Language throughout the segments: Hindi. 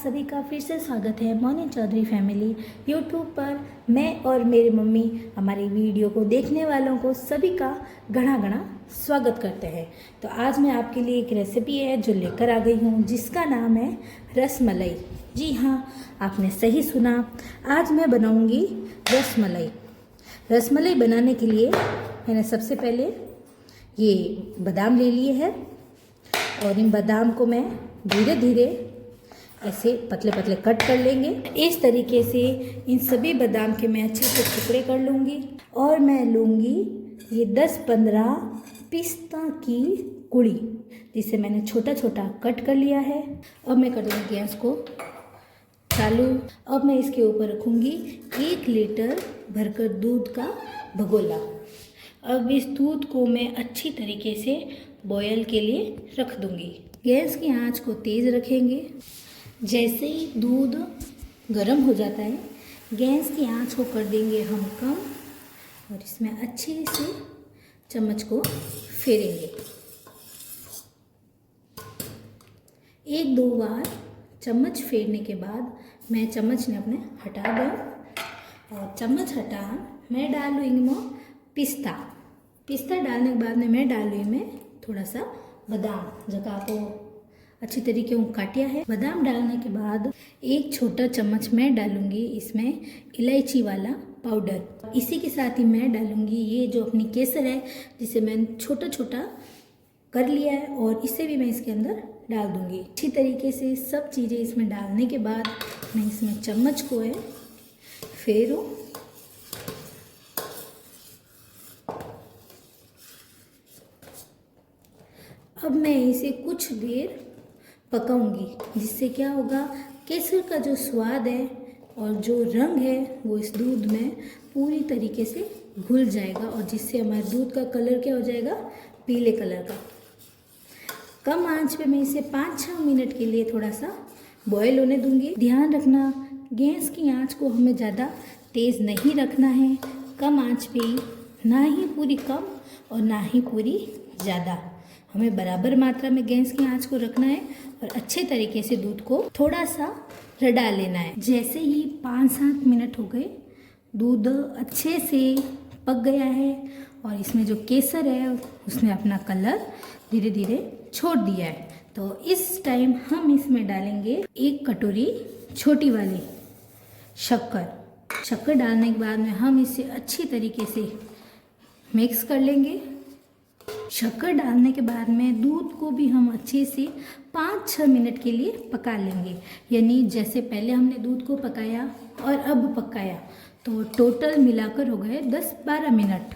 सभी का फिर से स्वागत है मोनी चौधरी फैमिली यूट्यूब पर। मैं और मेरी मम्मी हमारी वीडियो को देखने वालों को सभी का घना घना स्वागत करते हैं। तो आज मैं आपके लिए एक रेसिपी है जो लेकर आ गई हूँ, जिसका नाम है रसमलाई। जी हाँ, आपने सही सुना, आज मैं बनाऊँगी रसमलाई। रसमलाई बनाने के लिए मैंने सबसे पहले ये बादाम ले लिए हैं और इन बादाम को मैं धीरे धीरे ऐसे पतले पतले कट कर लेंगे। इस तरीके से इन सभी बादाम के मैं अच्छे से टुकड़े कर लूँगी और मैं लूँगी ये 10-15 पिस्ता की कुड़ी, जिसे मैंने छोटा छोटा कट कर लिया है। अब मैं कर दूँगी गैस को चालू। अब मैं इसके ऊपर रखूँगी 1 लीटर भरकर दूध का भगोला। अब इस दूध को मैं अच्छी तरीके से बॉयल के लिए रख दूँगी। गैस की आंच को तेज़ रखेंगे। जैसे ही दूध गर्म हो जाता है, गैस की आंच को कर देंगे हम कम और इसमें अच्छे से चम्मच को फेरेंगे। 1-2 बार चम्मच फेरने के बाद मैं चम्मच ने अपने हटा दूँ और चम्मच हटा मैं डालूँगी पिस्ता डालने के बाद में मैं डालूँगी मैं थोड़ा सा बादाम, जगह को अच्छी तरीके से काटिया है। बादाम डालने के बाद 1 छोटा चम्मच मैं डालूंगी इसमें इलायची वाला पाउडर। इसी के साथ ही मैं डालूंगी ये जो अपनी केसर है, जिसे मैंने छोटा छोटा कर लिया है, और इसे भी मैं इसके अंदर डाल दूंगी। अच्छी तरीके से सब चीज़ें इसमें डालने के बाद मैं इसमें चम्मच को है फेरूं। अब मैं इसे कुछ देर पकाऊंगी, जिससे क्या होगा, केसर का जो स्वाद है और जो रंग है वो इस दूध में पूरी तरीके से घुल जाएगा, और जिससे हमारे दूध का कलर क्या हो जाएगा, पीले कलर का। कम आंच पे मैं इसे 5-6 मिनट के लिए थोड़ा सा बॉयल होने दूंगी। ध्यान रखना, गैस की आंच को हमें ज़्यादा तेज़ नहीं रखना है, कम आंच पे ही, ना ही पूरी कम और ना ही पूरी ज़्यादा। हमें बराबर मात्रा में गैस की आंच को रखना है और अच्छे तरीके से दूध को थोड़ा सा रड़ा लेना है। जैसे ही 5-7 मिनट हो गए, दूध अच्छे से पक गया है और इसमें जो केसर है उसने अपना कलर धीरे धीरे छोड़ दिया है। तो इस टाइम हम इसमें डालेंगे 1 कटोरी छोटी वाली शक्कर डालने के बाद में हम इसे अच्छी तरीके से मिक्स कर लेंगे। शक्कर डालने के बाद में दूध को भी हम अच्छे से 5-6 मिनट के लिए पका लेंगे। यानी जैसे पहले हमने दूध को पकाया और अब पकाया, तो टोटल मिलाकर हो गए 10-12 मिनट।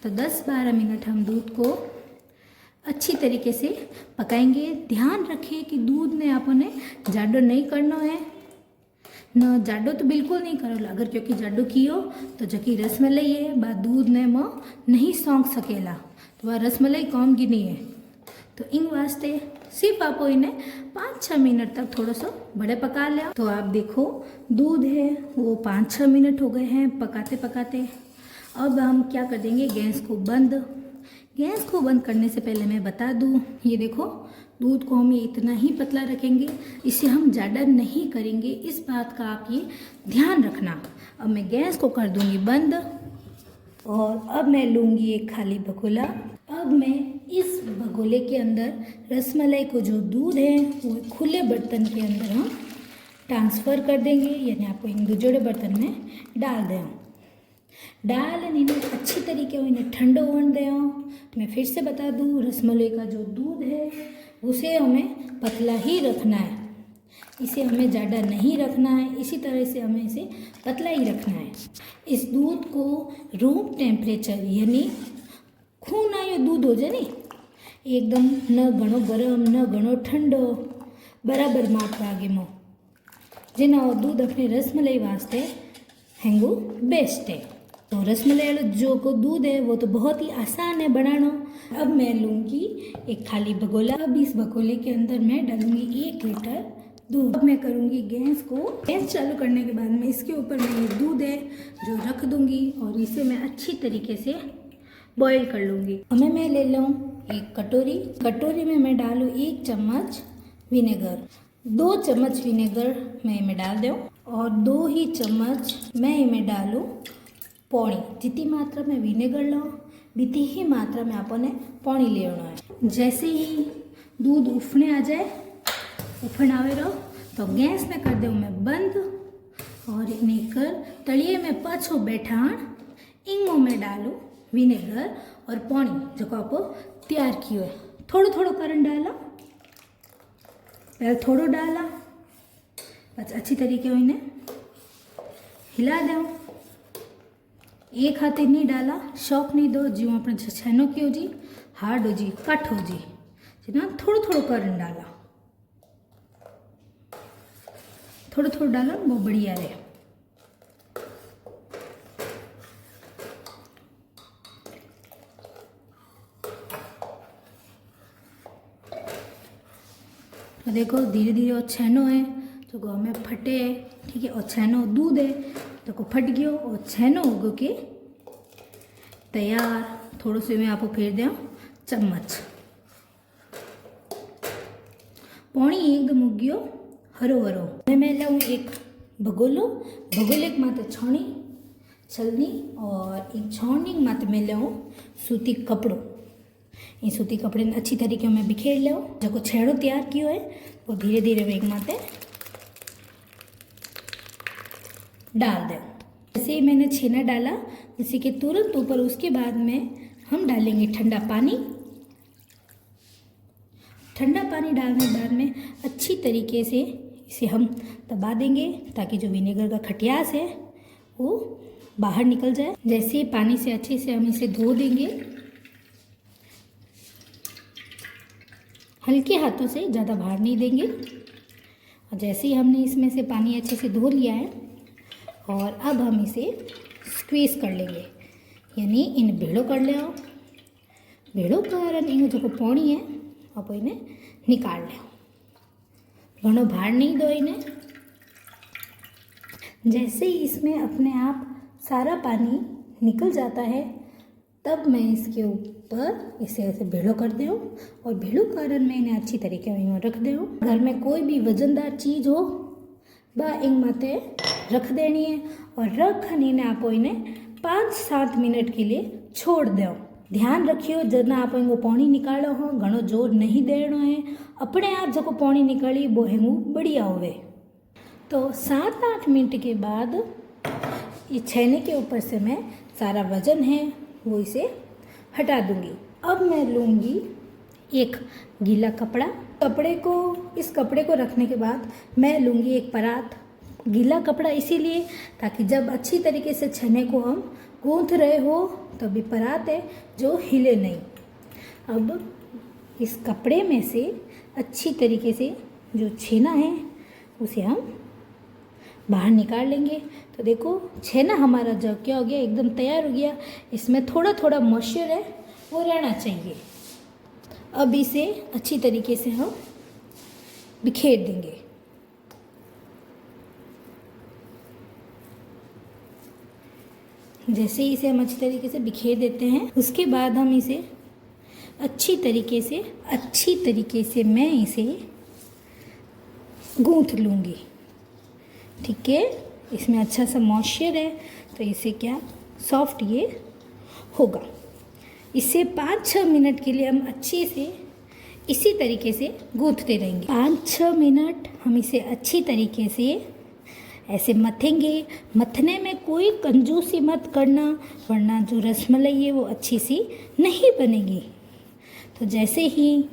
तो 10-12 मिनट हम दूध को अच्छी तरीके से पकाएंगे। ध्यान रखें कि दूध ने आपने जाडो नहीं करना है, न जाडो तो बिल्कुल नहीं करो, अगर क्योंकि जाडो कियो तो जकी रसमलाई है बा दूध ने में नहीं सौंक सकेला, तो वह रसमलाई काम की नहीं है। तो इन वास्ते सिर्फ आप इन्हें 5-6 मिनट तक थोड़ा सा बड़े पका लिया। तो आप देखो दूध है वो 5-6 मिनट हो गए हैं पकाते पकाते। अब हम क्या कर देंगे, गैस को बंद करने से पहले मैं बता दूं, ये देखो दूध को हम ये इतना ही पतला रखेंगे, इसे हम ज़्यादा नहीं करेंगे, इस बात का आप ये ध्यान रखना। अब मैं गैस को कर दूंगी बंद और अब मैं लूँगी एक खाली भगोला। अब मैं इस भगोले के अंदर रसमलाई को जो दूध है वो खुले बर्तन के अंदर हम ट्रांसफ़र कर देंगे, यानी आपको इन जोड़े बर्तन में डाल दें। इन्हें अच्छी तरीके से इन्हें ठंडो होने दें। मैं फिर से बता दूँ, रसमलाई का जो दूध है उसे हमें पतला ही रखना है, इसे हमें ज़्यादा नहीं रखना है, इसी तरह से हमें इसे पतला ही रखना है। इस दूध को रूम टेम्परेचर यानी खून आयो दूध हो जाए नहीं, एकदम न घणो गरम न घणो ठंडो, बराबर मात्रा आगे में, जेना वो दूध अपने रसमलाई वास्ते हैंगू बेस्ट है। तो रसमलाई वाला जो को दूध है वो तो बहुत ही आसान है बनाना। अब मैं लूँगी एक खाली भगोला। अब इस भगोले के अंदर मैं डालूँगी 1 लीटर दूध। अब मैं करूँगी गैस चालू करने के बाद में इसके ऊपर मैं ये दूध है जो रख दूँगी और इसे मैं अच्छी तरीके से बॉईल कर लूँगी। हमें मैं ले लूँ 1 कटोरी में मैं डालूँ 1 चम्मच विनेगर। 2 चम्मच विनेगर मैं इमें डाल दूँ और 2 ही चम्मच मैं इमें डालूँ पानी। जितनी मात्रा में विनेगर लो बीती ही मात्रा में आपने पानी लेना है। जैसे ही दूध उफने आ जाए, उफन आवे रहो तो गैस में कर दूँ मैं बंद और इन्हें कर तलिए में पाछो बैठाण इंगो में डालूँ विनेगर और पानी जो आप तैयार कियो है। थोड़ो थोड़ो करन डाला, पहले थोड़ो डाला, बस अच्छी तरीके से इन्हें हिला दो। एक हाथे नहीं डाला, शौक नहीं दो जी अपने छेनो क्यों जी हार्ड हो जी कट हो जी ना। थोड़ो थोड़ो करन डाला, थोड़ो थोड़ो डाला बहुत बढ़िया रहे। तो देखो धीरे धीरे वो छेनो है जो को हमें फटे है, ठीक है। और छेनो दूध है तो को फट गयो और छेनो होगो के तैयार। थोड़ो से मैं आपको फेर दूँ चम्मच पानी एकदम उग्यो हरो हरो। मैं लाऊँ एक भगोलो, भगोले के माथे छानी छलनी और एक छानी के माथे मैं लाऊँ सूती कपड़ो। ये सूती कपड़े ने अच्छी तरीके में बिखेर लो। जो छेड़ो तैयार कियो है वो धीरे धीरे वेग माथे डाल दो। जैसे ही मैंने छेना डाला उसी के तुरंत ऊपर उसके बाद में हम डालेंगे ठंडा पानी। ठंडा पानी डालने के बाद में अच्छी तरीके से इसे हम दबा देंगे ताकि जो विनेगर का खटियास है वो बाहर निकल जाए। जैसे पानी से अच्छे से हम इसे धो देंगे, हल्के हाथों से, ज़्यादा बाहर नहीं देंगे। और जैसे ही हमने इसमें से पानी अच्छे से धो लिया है और अब हम इसे स्क्वीज़ कर लेंगे, यानी इन भेड़ो कर ले। भेड़ो कारण इन जो पानी है आप इन्हें निकाल ले, घणो बाहर नहीं दो इन्हें। जैसे ही इसमें अपने आप सारा पानी निकल जाता है तब मैं इसके ऊपर इसे ऐसे भेड़ो कर दूँ और भेड़ो कारण मैं इन्हें अच्छी तरीके में रख दूँ। घर में कोई भी वजनदार चीज़ हो बा इंग माते रख देनी है और रख इन्हें आप इन्हें 5-7 मिनट के लिए छोड़ दो। ध्यान रखियो जना आप इनको पानी निकालो हो घणो जोर नहीं देना है, अपने आप जो पानी निकाली वो हेंगू बढ़िया होवे। तो 7-8 मिनट के बाद ये छेने के ऊपर से मैं सारा वजन है वो इसे हटा दूंगी। अब मैं लूँगी एक गीला कपड़ा। इस कपड़े को रखने के बाद मैं लूँगी एक परात। गीला कपड़ा इसीलिए ताकि जब अच्छी तरीके से छेने को हम गूंथ रहे हो तभी परात है जो हिले नहीं। अब इस कपड़े में से अच्छी तरीके से जो छेना है उसे हम बाहर निकाल लेंगे। तो देखो छेना हमारा जब क्या हो गया, एकदम तैयार हो गया। इसमें थोड़ा थोड़ा मॉइस्चर है वो रहना चाहिए। अब इसे अच्छी तरीके से हम बिखेर देंगे। जैसे ही इसे हम अच्छी तरीके से बिखेर देते हैं उसके बाद हम इसे अच्छी तरीके से मैं इसे गूंथ लूँगी, ठीक है। इसमें अच्छा सा मॉइस्चर है तो इसे क्या सॉफ्ट ये होगा। इसे 5-6 मिनट के लिए हम अच्छे से इसी तरीके से गूंथते रहेंगे। 5-6 मिनट हम इसे अच्छी तरीके से ऐसे मथेंगे। मथने में कोई कंजूसी मत करना वरना जो रसमलाई है वो अच्छी सी नहीं बनेगी। तो जैसे ही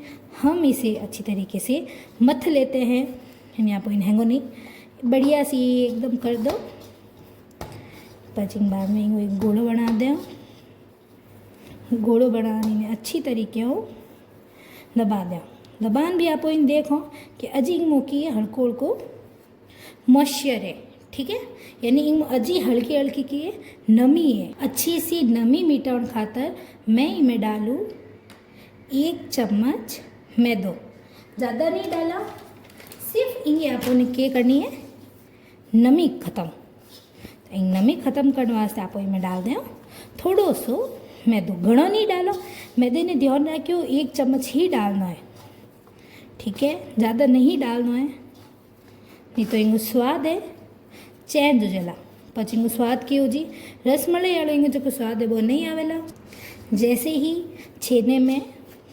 हम इसे अच्छी तरीके से मथ लेते हैं, यानी आप इन हैंगो नहीं बढ़िया सी एकदम कर दो। पचिंग बाद में एक गोलो बना दो। गोलो बनाने में अच्छी तरीके हो दबा दो। दबान भी आप इन देखो कि अजी मोकी हल्को हल्को मॉइस्चर है, ठीक है। यानी इन अजी हल्की हल्की की नमी है। अच्छी सी नमी मिटाने खातर मैं इनमें डालूँ 1 चम्मच मैदो। ज़्यादा नहीं डाला, सिर्फ इनकी आपको ने क्या करनी है नमी ख़त्म। तो इन नमी ख़त्म करने वास्ते आप इनमें डाल दें थोड़ो सो मैदो। घणो नहीं डालो, मैदे ने ध्यान रखियो 1 चम्मच ही डालना है, ठीक है। ज़्यादा नहीं डालना है। नहीं तो इंगो स्वाद है चेंज हो जाला। પછી इंगो स्वाद क्यों जी रसमलाई वालों इंगो जो स्वाद है वो नहीं आवेला। जैसे ही छेने में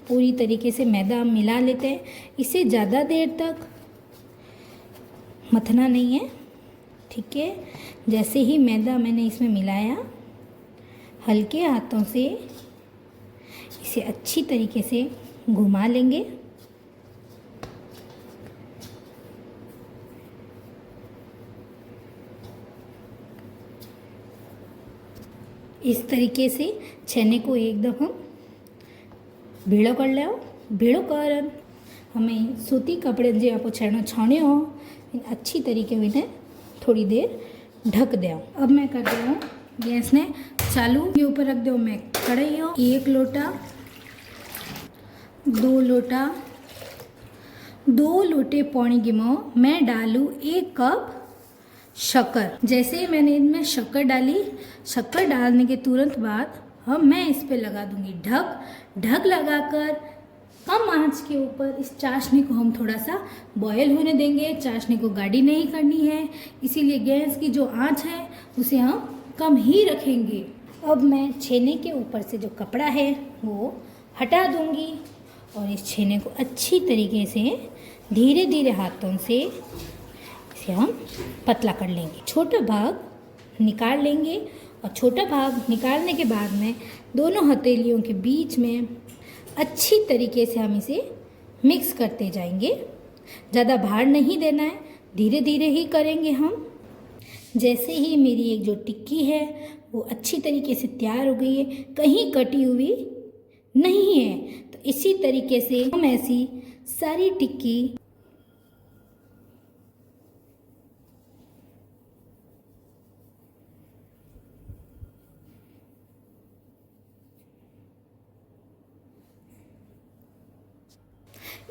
पूरी तरीके से मैदा मिला लेते हैं, इसे ज़्यादा देर तक मथना नहीं है, ठीक है। जैसे ही मैदा मैंने इसमें मिलाया, हल्के हाथों से इसे अच्छी तरीके से घुमा लेंगे। इस तरीके से छेने को एकदम हम भीड़ो कर ले। भीड़ो कर हमें सूती कपड़े जो आप छेनो छाण्यो अच्छी तरीके इन्हें थोड़ी देर ढक दे। अब मैं कर दूँ गैस ने चालू के ऊपर रख दो मैं कढ़ाई। 1 लोटा 2 लोटा 2 लोटे पानी गिमो मैं डालूँ 1 कप शक्कर। जैसे ही मैंने इनमें शक्कर डाली, शक्कर डालने के तुरंत बाद अब मैं इस पे लगा दूंगी ढक लगाकर कम आंच के ऊपर इस चाशनी को हम थोड़ा सा बॉयल होने देंगे। चाशनी को गाढ़ी नहीं करनी है, इसीलिए गैस की जो आंच है उसे हम कम ही रखेंगे। अब मैं छेने के ऊपर से जो कपड़ा है वो हटा दूंगी और इस छेने को अच्छी तरीके से धीरे धीरे हाथों से इसे हम पतला कर लेंगे। छोटा भाग निकाल लेंगे और छोटा भाग निकालने के बाद में दोनों हथेलियों के बीच में अच्छी तरीके से हम इसे मिक्स करते जाएंगे। ज़्यादा भार नहीं देना है, धीरे धीरे ही करेंगे हम। जैसे ही मेरी एक जो टिक्की है वो अच्छी तरीके से तैयार हो गई है, कहीं कटी हुई नहीं है, तो इसी तरीके से हम ऐसी सारी टिक्की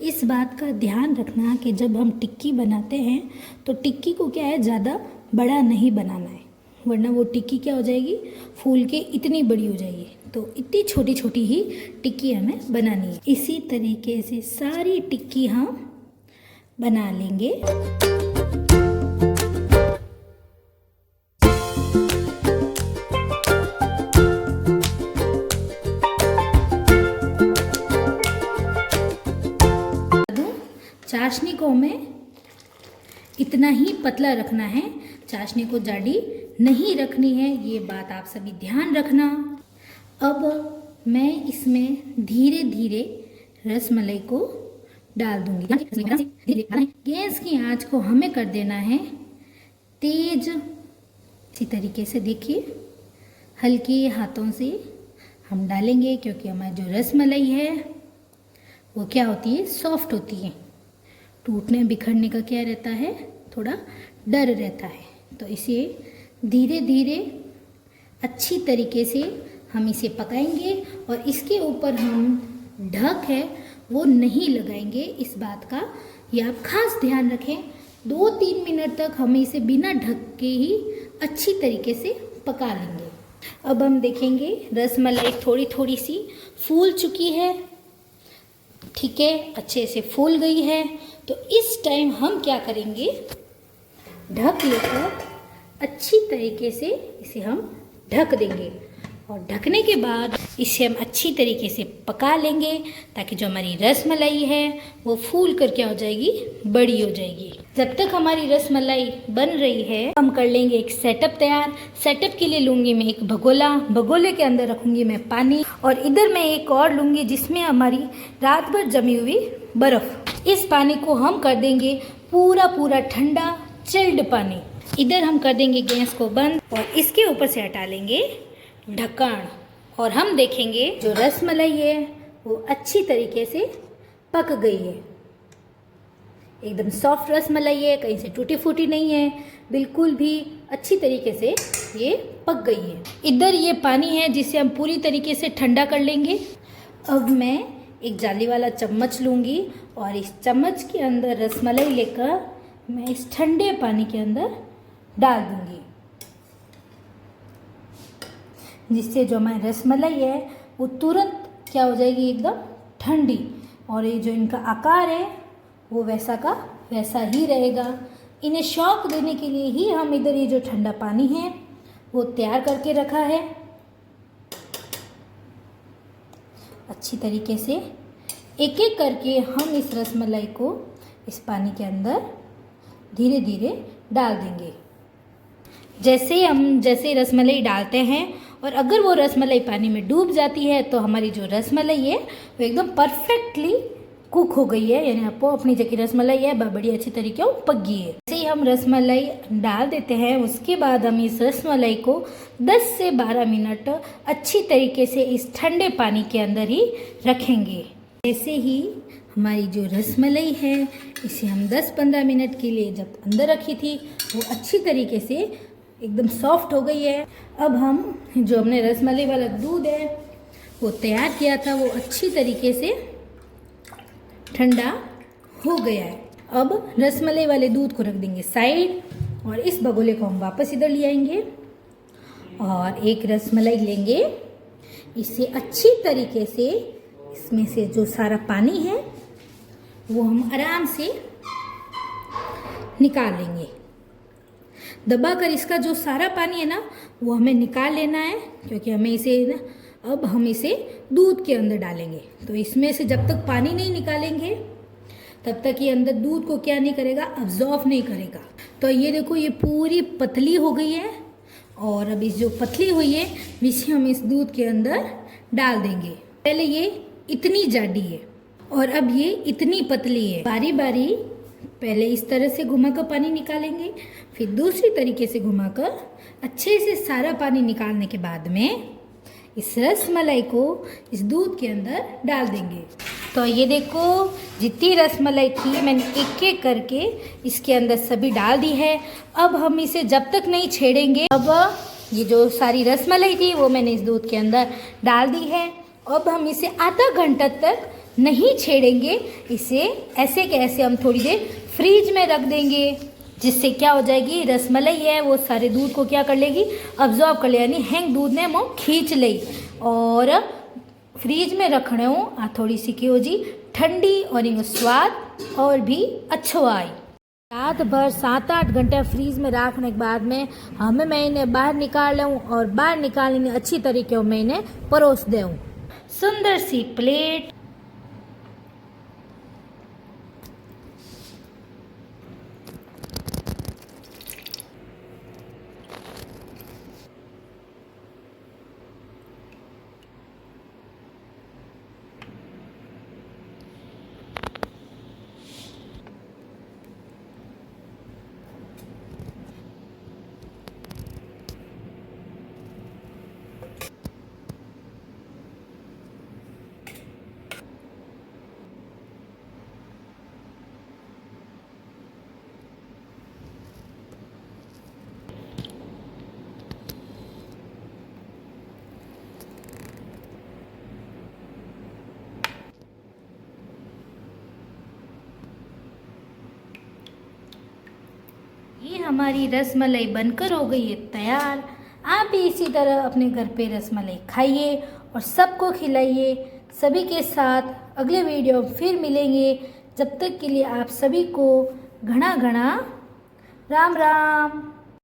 इस बात का ध्यान रखना कि जब हम टिक्की बनाते हैं तो टिक्की को क्या है ज़्यादा बड़ा नहीं बनाना है, वरना वो टिक्की क्या हो जाएगी फूल के इतनी बड़ी हो जाएगी। तो इतनी छोटी छोटी ही टिक्की हमें बनानी है। इसी तरीके से सारी टिक्की हम बना लेंगे। चाशनी को हमें इतना ही पतला रखना है, चाशनी को जाड़ी नहीं रखनी है, ये बात आप सभी ध्यान रखना। अब मैं इसमें धीरे धीरे रसमलाई को डाल दूंगी। गैस की आंच को हमें कर देना है तेज। इसी तरीके से देखिए हल्के हाथों से हम डालेंगे, क्योंकि हमारी जो रसमलाई है वो क्या होती है सॉफ्ट होती है। टूटने बिखरने का क्या रहता है थोड़ा डर रहता है, तो इसे धीरे धीरे अच्छी तरीके से हम इसे पकाएंगे और इसके ऊपर हम ढक है वो नहीं लगाएंगे। इस बात का ये आप खास ध्यान रखें। 2-3 मिनट तक हमें इसे बिना ढक के ही अच्छी तरीके से पका लेंगे। अब हम देखेंगे रसमलाई थोड़ी थोड़ी सी फूल चुकी है, ठीक है, अच्छे से फूल गई है। तो इस टाइम हम क्या करेंगे, ढक लेकर अच्छी तरीके से इसे हम ढक देंगे और ढकने के बाद इसे हम अच्छी तरीके से पका लेंगे, ताकि जो हमारी रसमलाई है वो फूल कर क्या हो जाएगी बड़ी हो जाएगी। जब तक हमारी रसमलाई बन रही है हम कर लेंगे एक सेटअप तैयार। सेटअप के लिए लूँगी मैं एक भगोला, भगोले के अंदर रखूँगी मैं पानी और इधर मैं एक और लूँगी जिसमें हमारी रात भर जमी हुई बर्फ़। इस पानी को हम कर देंगे पूरा ठंडा चिल्ड पानी। इधर हम कर देंगे गैस को बंद और इसके ऊपर से हटा लेंगे ढक्कन और हम देखेंगे जो रसमलाई है वो अच्छी तरीके से पक गई है। एकदम सॉफ्ट रसमलाई है, कहीं से टूटी फूटी नहीं है, बिल्कुल भी अच्छी तरीके से ये पक गई है। इधर ये पानी है जिसे हम पूरी तरीके से ठंडा कर लेंगे। अब मैं एक जाली वाला चम्मच लूँगी और इस चम्मच के अंदर रसमलाई लेकर मैं इस ठंडे पानी के अंदर डाल दूँगी, जिससे जो हमारी रसमलाई है वो तुरंत क्या हो जाएगी एकदम ठंडी और ये जो इनका आकार है वो वैसा का वैसा ही रहेगा। इन्हें शॉक देने के लिए ही हम इधर ये जो ठंडा पानी है वो तैयार करके रखा है। अच्छी तरीके से एक एक करके हम इस रसमलाई को इस पानी के अंदर धीरे धीरे डाल देंगे। जैसे रसमलाई डालते हैं और अगर वो रसमलाई पानी में डूब जाती है तो हमारी जो रसमलाई है वो एकदम परफेक्टली कुक हो गई है, यानी आपको अपनी जगह रसमलाई है बड़ी अच्छी तरीके से पक गई है। जैसे ही हम रसमलाई डाल देते हैं उसके बाद हम इस रसमलाई को 10 से 12 मिनट अच्छी तरीके से इस ठंडे पानी के अंदर ही रखेंगे। ऐसे ही हमारी जो रसमलाई है इसे हम 10-15 मिनट के लिए जब अंदर रखी थी वो अच्छी तरीके से एकदम सॉफ्ट हो गई है। अब हम जो हमने रसमलाई वाला दूध है वो तैयार किया था वो अच्छी तरीके से ठंडा हो गया है। अब रसमलाई वाले दूध को रख देंगे साइड और इस बगोले को हम वापस इधर ले आएंगे और एक रसमलाई लेंगे। इसे अच्छी तरीके से इसमें से जो सारा पानी है वो हम आराम से निकाल लेंगे। दबाकर इसका जो सारा पानी है ना वो हमें निकाल लेना है, क्योंकि हमें इसे ना अब हम इसे दूध के अंदर डालेंगे। तो इसमें से जब तक पानी नहीं निकालेंगे तब तक ये अंदर दूध को क्या नहीं करेगा, अब्जॉर्व नहीं करेगा। तो ये देखो ये पूरी पतली हो गई है और अब इस जो पतली हुई है इसे हम इस दूध के अंदर डाल देंगे। पहले ये इतनी जाडी है और अब ये इतनी पतली है। बारी बारी पहले इस तरह से घुमाकर पानी निकालेंगे, फिर दूसरी तरीके से घुमाकर अच्छे से सारा पानी निकालने के बाद में इस रसमलाई को इस दूध के अंदर डाल देंगे। तो ये देखो जितनी रसमलाई थी मैंने एक एक करके इसके अंदर सभी डाल दी है। अब हम इसे जब तक नहीं छेड़ेंगे, अब ये जो सारी रसमलाई थी वो मैंने इस दूध के अंदर डाल दी है। अब हम इसे आधा घंटा तक नहीं छेड़ेंगे, इसे ऐसे के ऐसे हम थोड़ी देर फ्रीज में रख देंगे, जिससे क्या हो जाएगी रसमलाई है वो सारे दूध को क्या कर लेगी, अब्जॉर्ब कर ले, यानी हैंग दूध ने वो खींच ले। और फ्रीज में रखने हो आ थोड़ी सी क्यों जी ठंडी और इनको स्वाद और भी अच्छो आई। रात भर 7-8 घंटे फ्रीज में रखने के बाद में मैं इन्हें बाहर निकाल लूँ और बाहर निकालने अच्छी तरीके से मैं इन्हें परोस दूँ। सुंदर सी प्लेट। ये हमारी रसमलाई बनकर हो गई है तैयार। आप भी इसी तरह अपने घर पे रसमलाई खाइए और सबको खिलाइए। सभी के साथ अगले वीडियो फिर मिलेंगे। जब तक के लिए आप सभी को घना घना राम राम।